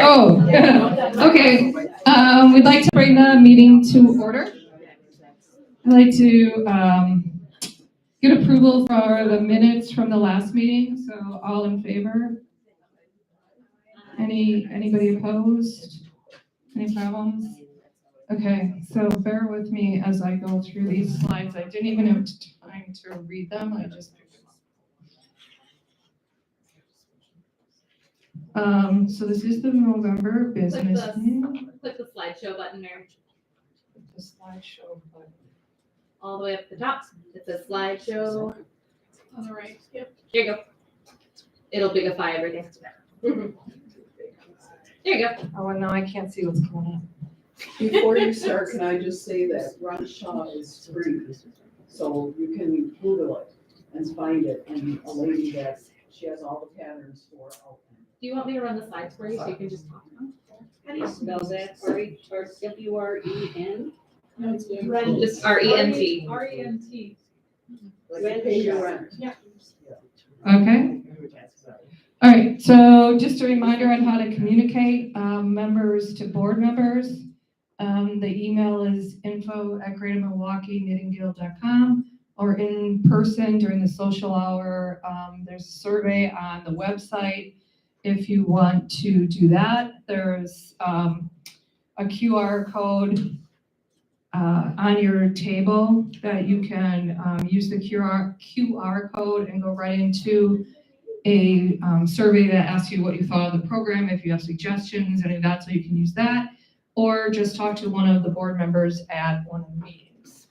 Oh, okay. We'd like to bring the meeting to order. I'd like to get approval for the minutes from the last meeting. So all in favor? Anybody opposed? Any problems? Okay, so bear with me as I go through these slides. I didn't even have time to read them. I just picked them up. So this is the November business. Click the slideshow button there. The slideshow button. All the way up at the top. It says slideshow. On the right. Yep. There you go. It'll bigify everything. There you go. Oh, and now I can't see what's going on. Before you start, can I just say that Run Shaw is free, so you can Google it and find it, and a lady that, she has all the patterns for out Do you want me to run the slides for you so you can just talk? How do you spell that? W-R-E-N? Just R-E-N-T. R-E-N-T. Rent Pay your Shaw. rent. Okay. All right, so just a reminder on how to communicate members to board members. The email is info@greatermilwaukeeknittingguild.com, or in person during the social hour. There's a survey on the website if you want to do that. There's a QR code on your table that you can use the QR code and go right into a survey that asks you what you thought of the program, if you have suggestions, any of that, so you can use that, or just talk to one of the board members at one of the meetings.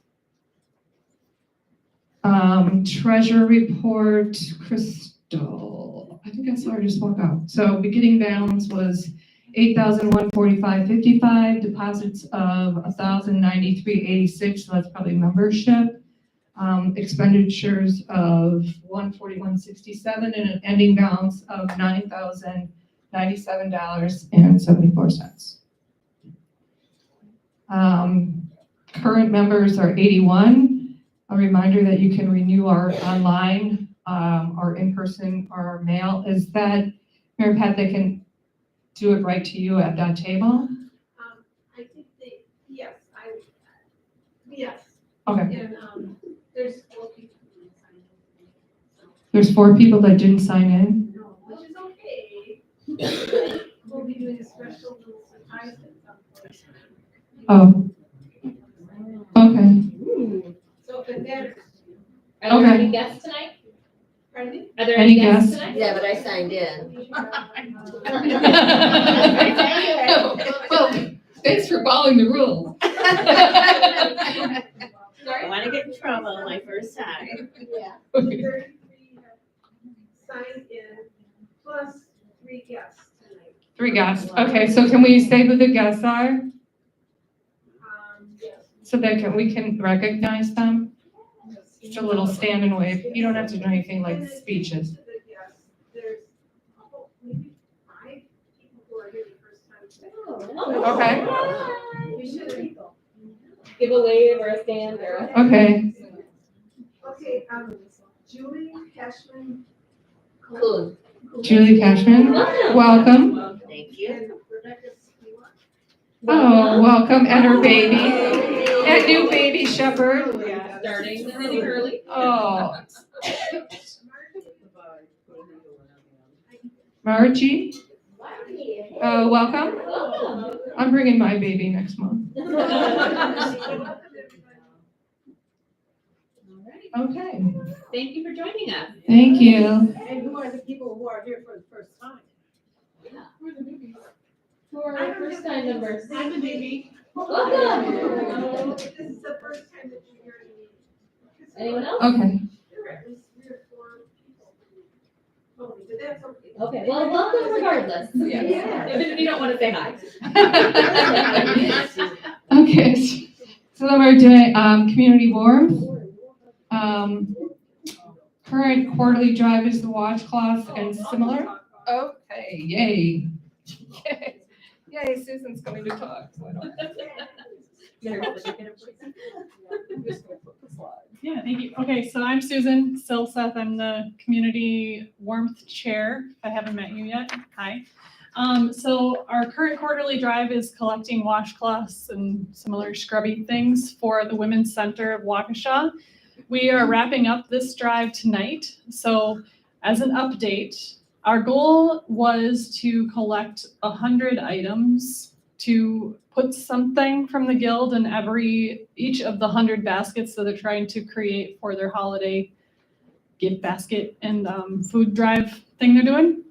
Treasure report, Crystal. I think I saw her just walk out. So beginning balance was $8,145.55, deposits of $1,093.86, so that's probably membership. Expenditures of $141.67, and an ending balance of $9,097.74. Current members are 81. A reminder that you can renew our online, or in person, or mail. Is that, Mary Pat, they can do it right to you at that table? I think yes. Okay. And there's 4 people who signed in. There's 4 people that didn't sign in? No, which is okay. We'll be doing a special little surprise at some point. Oh. Okay. So if it matters. Are there Okay. any guests tonight? Pardon me? Are there Any any guests guests? tonight? Yeah, but I signed in. Well, thanks for following the rules. I want to get in trouble my first time. Yeah. 33 have signed in, plus 3 guests tonight. 3 guests. Okay, so can we say who the guests are Yes. so that we can recognize them? Just a little stand and wave. You don't have to do anything like speeches. To the guests, there's maybe 5 people who are here the first time today. Okay. We should Give a wave or a stand or a. Okay. Okay, Julie Cashman. Cool. Julie Cashman, welcome. Thank you. And Rebecca Spiewak. Oh, welcome, and her baby, that new baby shepherd. Yeah, starting really early. Oh, Margie, welcome. Welcome. I'm bringing my baby next month. Okay, Thank you for joining us. thank you. And who are the people who are here for the first time? Who are our first time members? I'm a baby. Welcome. This is the first time that you're here to meet. Anyone else? Okay, There are at least 3 or 4 people. Oh, but that's okay. Okay, well, welcome regardless. Yeah. Even if you don't want to say hi. okay, so then we're doing community warmth. Current quarterly drive is the washcloth and similar. Okay, yay. Yay, Susan's coming to talk. So I don't I'm just gonna put the slides. Yeah, thank you. Okay, so I'm Susan Silseth. I'm the Community Warmth Chair. If I haven't met you yet, hi. So our current quarterly drive is collecting washcloths and similar scrubby things for the Women's Center of Waukesha. We are wrapping up this drive tonight. So as an update, our goal was to collect 100 items to put something from the guild in each of the 100 baskets that they're trying to create for their holiday gift basket and food drive thing they're doing.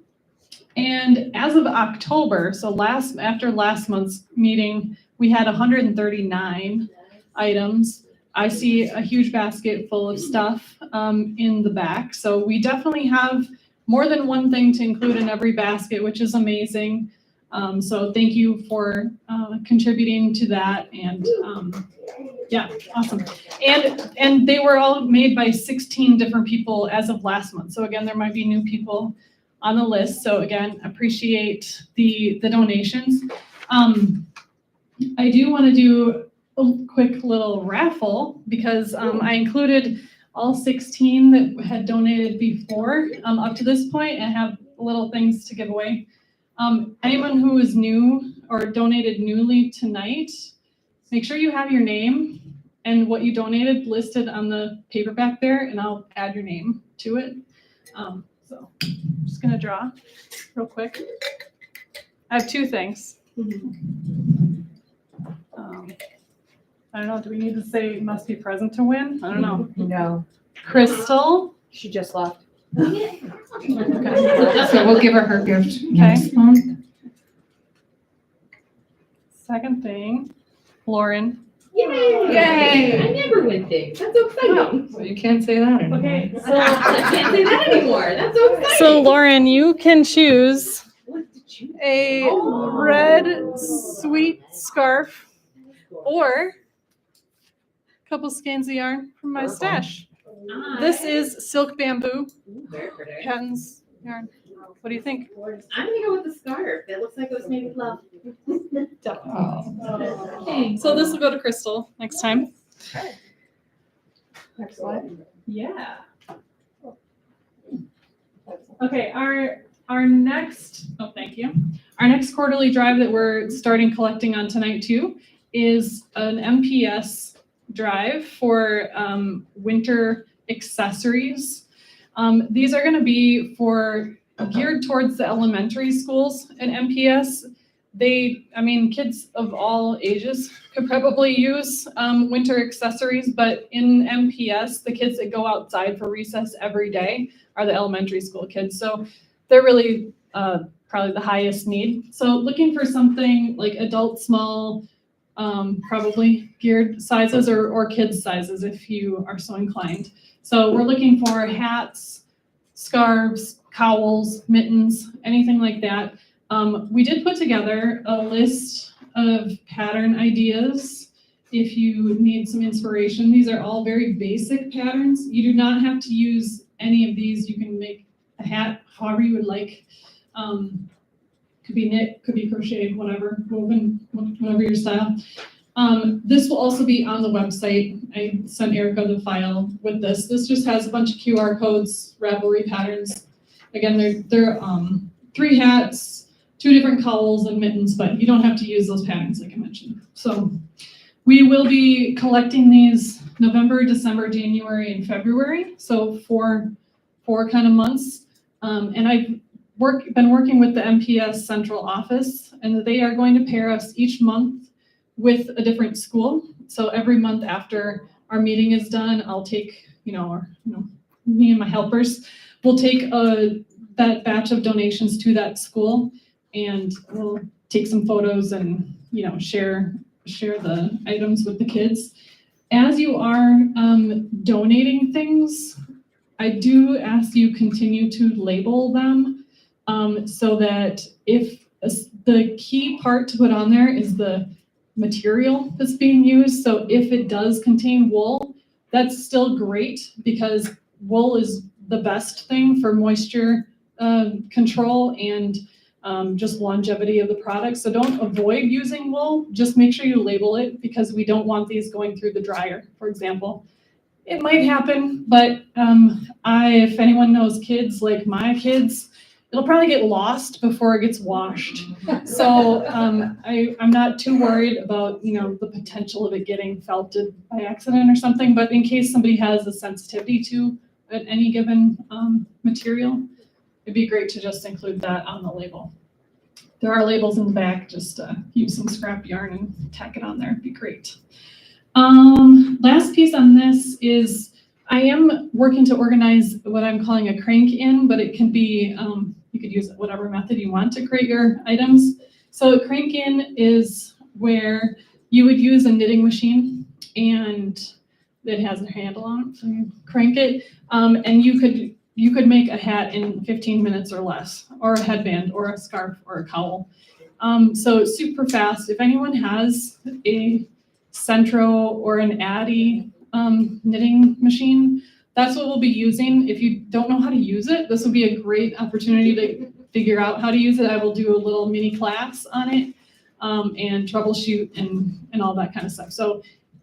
And as of October, so after last month's meeting, we had 139 items. I see a huge basket full of stuff in the back. So we definitely have more than one thing to include in every basket, which is amazing. So thank you for contributing to that. And yeah, awesome. And they were all made by 16 different people as of last month. So again, there might be new people on the list. So again, appreciate the donations. I do want to do a quick little raffle because I included all 16 that had donated before up to this point and have little things to give away. Anyone who is new or donated newly tonight, make sure you have your name and what you donated listed on the paper back there, and I'll add your name to it. So I'm just gonna draw real quick. I have two things. I don't know, do we need to say must be present to win? I don't know. No. Crystal. She just left. Okay. So we'll give her gift next month. Second thing, Lauren. Yay! I never win things. That's so exciting. Well, you can't say that anymore. Okay, I can't say that anymore. That's so exciting. so Lauren, you can choose What did you? a red sweet scarf or a couple skeins of yarn from my stash. This is silk bamboo Very pretty. patterns yarn. What do you think? I'm gonna go with the scarf. That looks like it was made with love. Oh. So this will go to Crystal next time. Next slide. Yeah. Okay, our next, oh, thank you. Our next quarterly drive that we're starting collecting on tonight too is an MPS drive for winter accessories. These are gonna be geared towards the elementary schools in MPS. Kids of all ages could probably use winter accessories, but in MPS, the kids that go outside for recess every day are the elementary school kids. So they're really probably the highest need. So looking for something like adult small, probably geared sizes or kids sizes if you are so inclined. So we're looking for hats, scarves, cowls, mittens, anything like that. We did put together a list of pattern ideas if you need some inspiration. These are all very basic patterns. You do not have to use any of these. You can make a hat however you would like. Could be knit, could be crocheted, whatever, woven, whatever your style. This will also be on the website. I sent Erica the file with this. This just has a bunch of QR codes, Ravelry patterns. Again, they're 3 hats, 2 different cowls and mittens, but you don't have to use those patterns like I mentioned. So we will be collecting these November, December, January, and February. So four kind of months. And I've been working with the MPS central office, and they are going to pair us each month with a different school. So every month after our meeting is done, I'll take, me and my helpers will take that batch of donations to that school, and we'll take some photos and share the items with the kids. As you are donating things, I do ask you continue to label them so that if the key part to put on there is the material that's being used. So if it does contain wool, that's still great because wool is the best thing for moisture control and just longevity of the product. So don't avoid using wool, just make sure you label it because we don't want these going through the dryer, for example. It might happen, but if anyone knows kids like my kids, it'll probably get lost before it gets washed. So I'm not too worried about, the potential of it getting felted by accident or something, but in case somebody has a sensitivity to any given material, it'd be great to just include that on the label. There are labels in the back, just use some scrap yarn and tack it on there, it'd be great. Last piece on this is I am working to organize what I'm calling a crank in, but it can be, you could use whatever method you want to create your items. So a crank in is where you would use a knitting machine and it has a handle on it, so you crank it, and you could make a hat in 15 minutes or less, or a headband, or a scarf, or a cowl. So it's super fast. If anyone has a Centro or an Addy knitting machine, that's what we'll be using. If you don't know how to use it, this will be a great opportunity to figure out how to use it. I will do a little mini class on it and troubleshoot and all that kind of stuff. So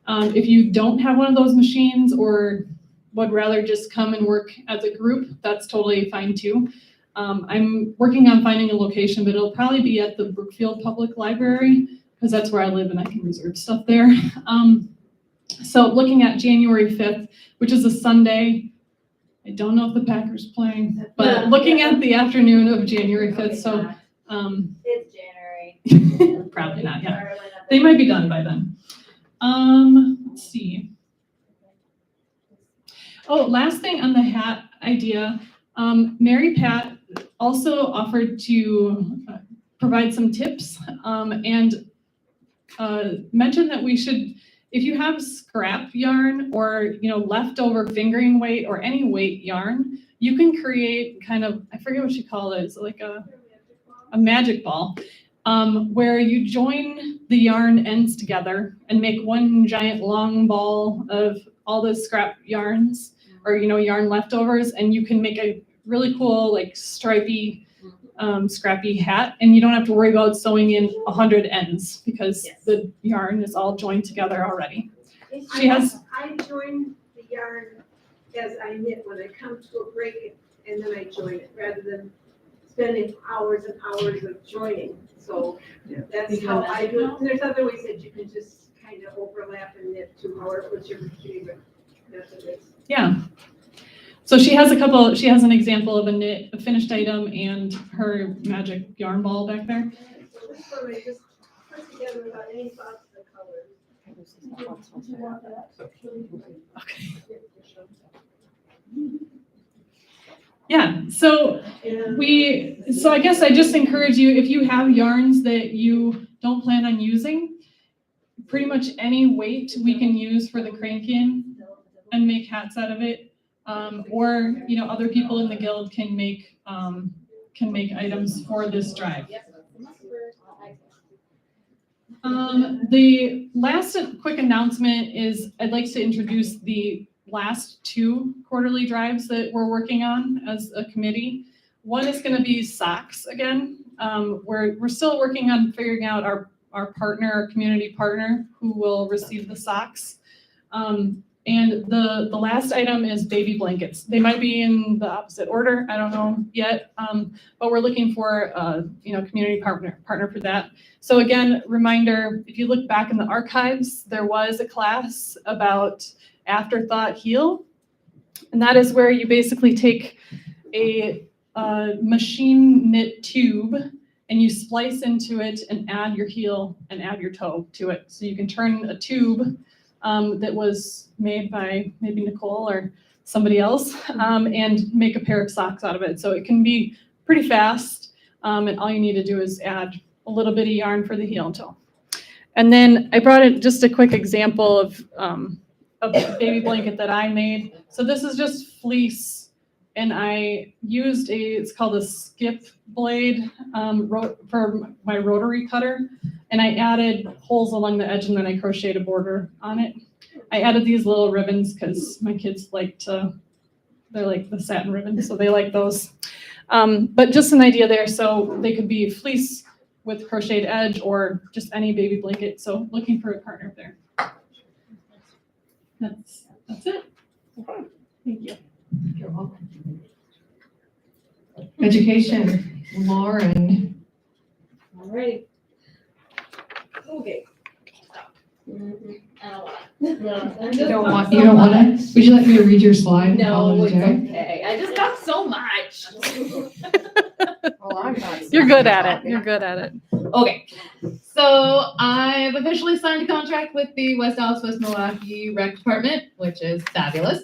if you don't have one of those machines or would rather just come and work as a group, that's totally fine too. I'm working on finding a location, but it'll probably be at the Brookfield Public Library because that's where I live and I can reserve stuff there. So looking at January 5th, which is a Sunday, I don't know if the Packers playing, but looking at the afternoon of January 5th, so It's January. probably not, yeah. They might be done by then. Let's see. Oh, last thing on the hat idea, Mary Pat also offered to provide some tips and mentioned that we should, if you have scrap yarn or leftover fingering weight or any weight yarn, you can create kind of, I forget what she called it, it's like a magic ball, where you join the yarn ends together and make one giant long ball of all the scrap yarns or yarn leftovers, and you can make a really cool like stripy scrappy hat, and you don't have to worry about sewing in 100 ends because the yarn is all joined together already. I join the yarn as I knit when I come to a break, and then I join it rather than spending hours and hours of joining. So that's how I do it. There's other ways that you can just kind of overlap and knit to whichever favorite method is. Yeah. So she has an example of a finished item and her magic yarn ball back there. So this one I just put together without any thoughts of the colors. Okay. Yeah, so I guess I just encourage you, if you have yarns that you don't plan on using, pretty much any weight we can use for the crank-in and make hats out of it. Or other people in the guild can make items for this drive. The last quick announcement is I'd like to introduce the last 2 quarterly drives that we're working on as a committee. One is going to be socks again. We're still working on figuring out our community partner who will receive the socks. And the last item is baby blankets. They might be in the opposite order, I don't know yet, but we're looking for a community partner for that. So again, reminder, if you look back in the archives, there was a class about Afterthought Heel, and that is where you basically take a machine knit tube and you splice into it and add your heel and add your toe to it. So you can turn a tube that was made by maybe Nicole or somebody else and make a pair of socks out of it. So it can be pretty fast, and all you need to do is add a little bit of yarn for the heel and toe. And then I brought in just a quick example of a baby blanket that I made. So this is just fleece, and I used it's called a skip blade for my rotary cutter. And I added holes along the edge, and then I crocheted a border on it. I added these little ribbons because my kids they're like the satin ribbons, so they like those. But just an idea there, so they could be fleece with crocheted edge or just any baby blanket. So looking for a partner there. That's it. Thank you. You're welcome. Education, Lauren. Alrighty. Okay. I don't wanna. You don't want to? Would you like me to read your slide? and call No, it it's a day? okay. I just got so much. Well, I'm not. You're good at it. You're good at it. Okay, so I've officially signed a contract with the West Dallas, West Milwaukee Rec Department, which is fabulous.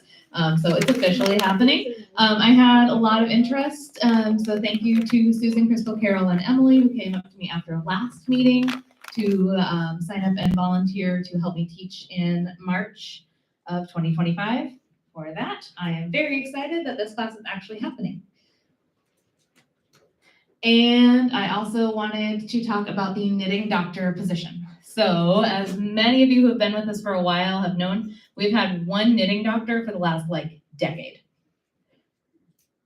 So it's officially happening. I had a lot of interest, so thank you to Susan, Crystal, Carol, and Emily who came up to me after last meeting to sign up and volunteer to help me teach in March of 2025. For that, I am very excited that this class is actually happening. And I also wanted to talk about the knitting doctor position. So as many of you who have been with us for a while have known, we've had one knitting doctor for the last decade.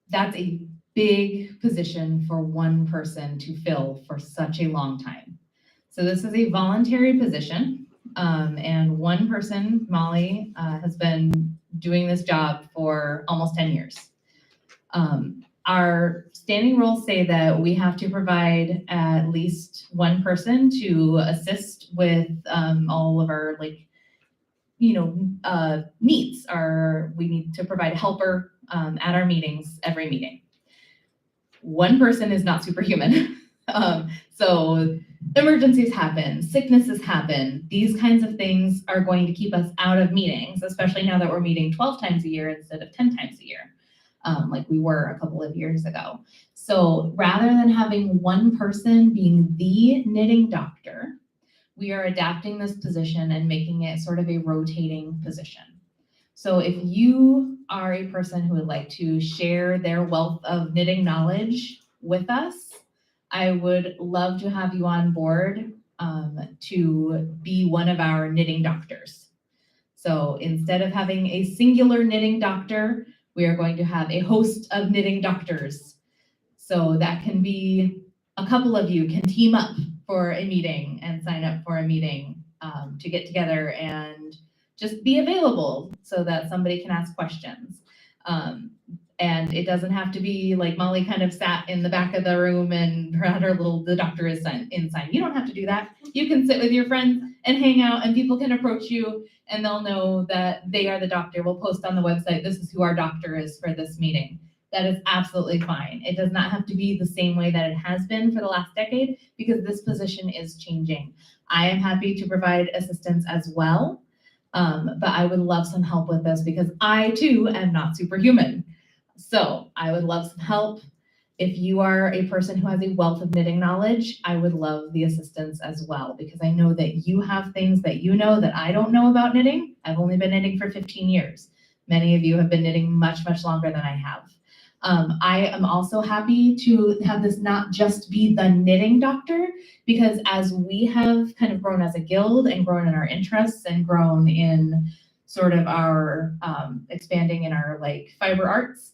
That's a big position for one person to fill for such a long time. So this is a voluntary position, and one person, Molly, has been doing this job for almost 10 years. Our standing rules say that we have to provide at least one person to assist with all of our needs. We need to provide a helper at our meetings, every meeting. One person is not superhuman. So emergencies happen, sicknesses happen. These kinds of things are going to keep us out of meetings, especially now that we're meeting 12 times a year instead of 10 times a year. Like we were a couple of years ago. So rather than having one person being the knitting doctor, we are adapting this position and making it sort of a rotating position. So if you are a person who would like to share their wealth of knitting knowledge with us, I would love to have you on board to be one of our knitting doctors. So instead of having a singular knitting doctor, we are going to have a host of knitting doctors. So that can be a couple of you can team up for a meeting and sign up for a meeting to get together and just be available so that somebody can ask questions. And it doesn't have to be like Molly kind of sat in the back of the room and had her the doctor is inside. You don't have to do that. You can sit with your friends and hang out and people can approach you and they'll know that they are the doctor. We'll post on the website, this is who our doctor is for this meeting. That is absolutely fine. It does not have to be the same way that it has been for the last decade because this position is changing. I am happy to provide assistance as well, but I would love some help with this because I too am not superhuman. So I would love some help. If you are a person who has a wealth of knitting knowledge, I would love the assistance as well, because I know that you have things that you know that I don't know about knitting. I've only been knitting for 15 years. Many of you have been knitting much, much longer than I have. I am also happy to have this not just be the knitting doctor, because as we have kind of grown as a guild and grown in our interests and grown in sort of our expanding in our fiber arts,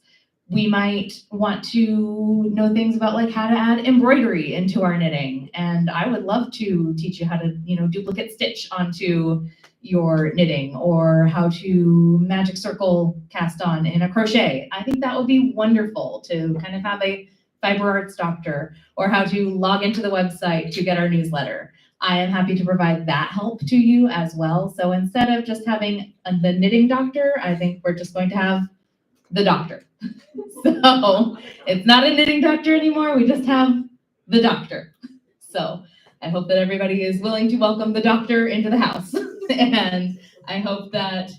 we might want to know things about how to add embroidery into our knitting. And I would love to teach you how to, duplicate stitch onto your knitting or how to magic circle cast on in a crochet. I think that would be wonderful to kind of have a fiber arts doctor, or how to log into the website to get our newsletter. I am happy to provide that help to you as well. So instead of just having the knitting doctor, I think we're just going to have the doctor. So it's not a knitting doctor anymore. We just have the doctor. So I hope that everybody is willing to welcome the doctor into the house. And I hope that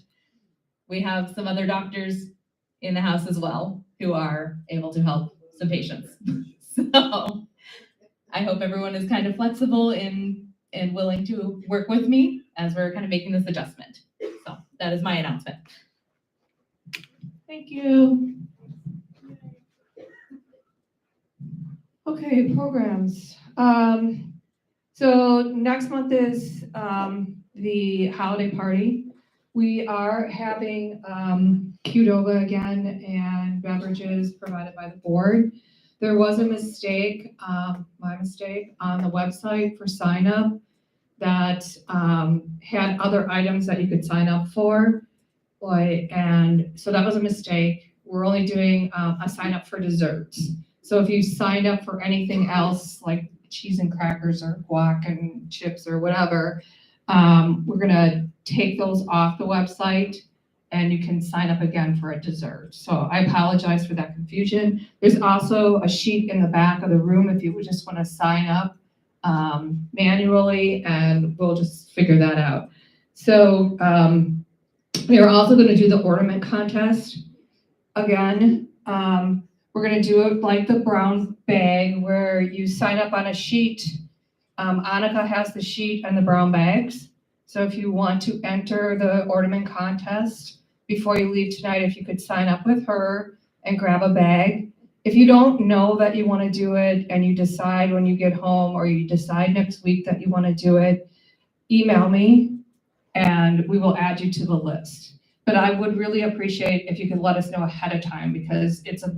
we have some other doctors in the house as well who are able to help some patients. So I hope everyone is kind of flexible and willing to work with me as we're kind of making this adjustment. So that is my announcement. Thank you. Okay, programs. So next month is the holiday party. We are having Qdoba again and beverages provided by the board. There was a mistake, my mistake, on the website for sign up that had other items that you could sign up for. Boy, and so that was a mistake. We're only doing a sign up for desserts. So if you signed up for anything else, like cheese and crackers or guac and chips or whatever, we're gonna take those off the website and you can sign up again for a dessert. So I apologize for that confusion. There's also a sheet in the back of the room if you would just wanna sign up manually, and we'll just figure that out. So we are also gonna do the ornament contest again. We're gonna do it like the brown bag where you sign up on a sheet. Annika has the sheet and the brown bags. So if you want to enter the ornament contest before you leave tonight, if you could sign up with her and grab a bag. If you don't know that you wanna do it and you decide when you get home or you decide next week that you wanna do it, email me and we will add you to the list. But I would really appreciate if you could let us know ahead of time because it's a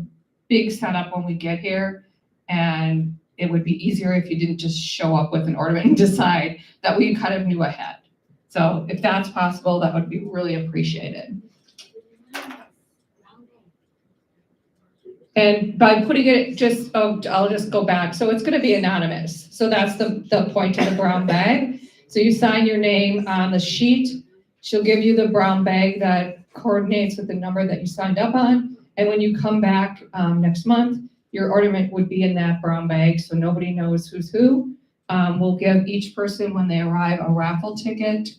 big setup when we get here. And it would be easier if you didn't just show up with an ornament and decide that we kind of knew ahead. So if that's possible, that would be really appreciated. And by putting it I'll just go back. So it's gonna be anonymous. So that's the point of the brown bag. So you sign your name on the sheet. She'll give you the brown bag that coordinates with the number that you signed up on. And when you come back next month, your ornament would be in that brown bag, so nobody knows who's who. We'll give each person, when they arrive, a raffle ticket.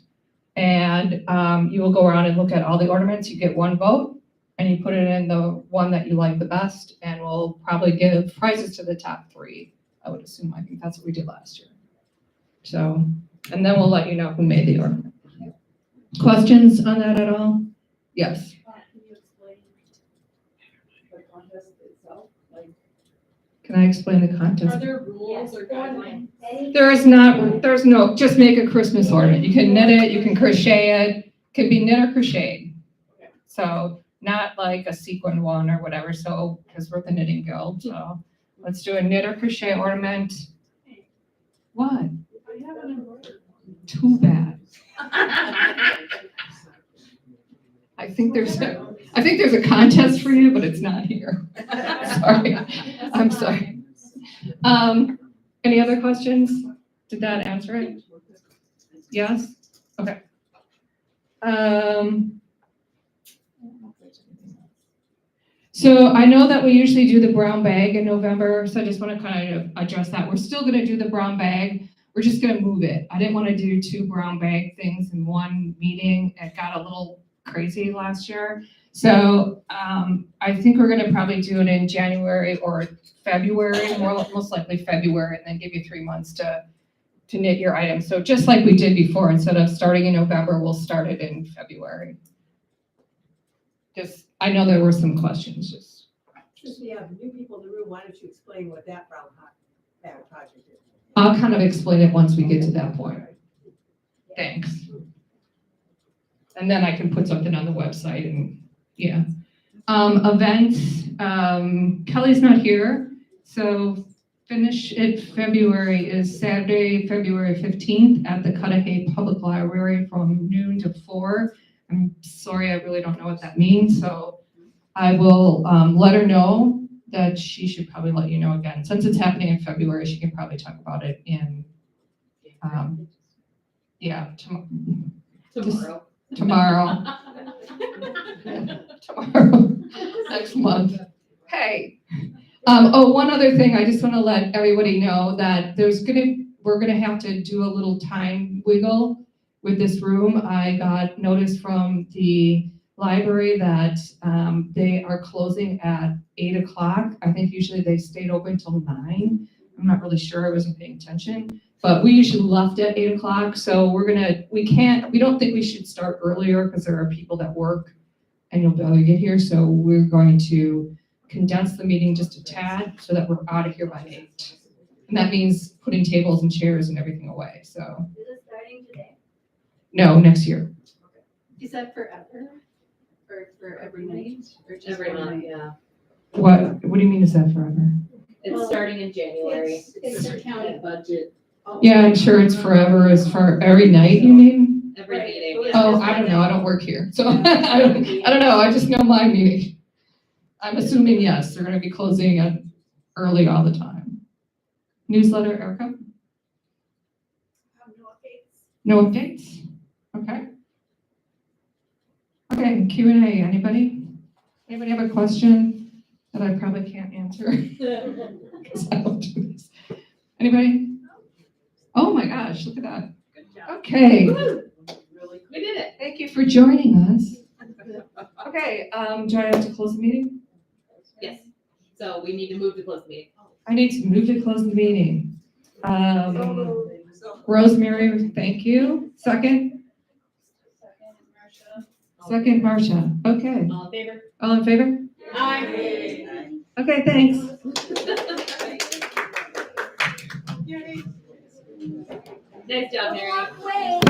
And you will go around and look at all the ornaments. You get one vote, and you put it in the one that you like the best. And we'll probably give prizes to the top 3, I would assume. I think that's what we did last year. So, and then we'll let you know who made the ornament. Questions on that at all? Yes. Can you explain the contest itself? Like, Can I explain the contest? Are there rules or guidelines? There's no, just make a Christmas ornament. You can knit it, you can crochet it, can be knit or crocheted. So not like a sequin one or whatever, so, because we're the knitting guild, so let's do a knit or crochet ornament. What? I haven't embroidered one. Too bad. I think there's a contest for you, but it's not here. Sorry, I'm sorry. Any other questions? Did that answer it? Yes? Okay. So I know that we usually do the brown bag in November, so I just want to kind of address that. We're still going to do the brown bag. We're just going to move it. I didn't want to do 2 brown bag things in one meeting. It got a little crazy last year. So I think we're going to probably do it in January or February, most likely February, and then give you 3 months to knit your items. So just like we did before, instead of starting in November, we'll start it in February. Just, I know there were some questions, just. Since we have new people in the room, why don't you explain what that brown bag project is? I'll kind of explain it once we get to that point. Thanks. And then I can put something on the website and, yeah. Events, Kelly's not here, so finish it February is Saturday, February 15th at the Cudahy Public Library from noon to 4. I'm sorry, I really don't know what that means, so I will let her know that she should probably let you know again. Since it's happening in February, she can probably talk about it in, tomorrow. Tomorrow, next month. Hey. One other thing, I just want to let everybody know that we're gonna have to do a little time wiggle with this room. I got notice from the library that they are closing at 8 o'clock. I think usually they stayed open till 9. I'm not really sure, I wasn't paying attention. But we usually left at 8 o'clock, so we don't think we should start earlier because there are people that work and you'll be able to get here. So we're going to condense the meeting just a tad so that we're out of here by 8. And that means putting tables and chairs and everything away, so. Is it starting today? No, next year. Is that forever? Or for every night? Or just Every one month, night? yeah. What do you mean is that forever? It's Well, starting in January. It's a county budget. Yeah, I'm sure it's forever as for every night, you mean? Every Right, meeting. so it's yeah. Oh, I don't know, I don't work here, so I don't know, I just know my meeting. I'm assuming yes, they're gonna be closing at early all the time. Newsletter, Erica? No updates. No updates? Okay. Okay, Q&A, anybody? Anybody have a question that I probably can't answer? Because I don't do this. Anybody? Oh my gosh, look at that. Good job. Okay, Really? We did it. thank you for joining us. Okay, do I have to close the meeting? Yes. So we need to move to close the meeting. I need to move to close the meeting. So Rosemary, thank you. Second? Second, Marcia. Okay. All in favor? All in favor? Aye. Okay, thanks. Nice job, Mary. Walk away.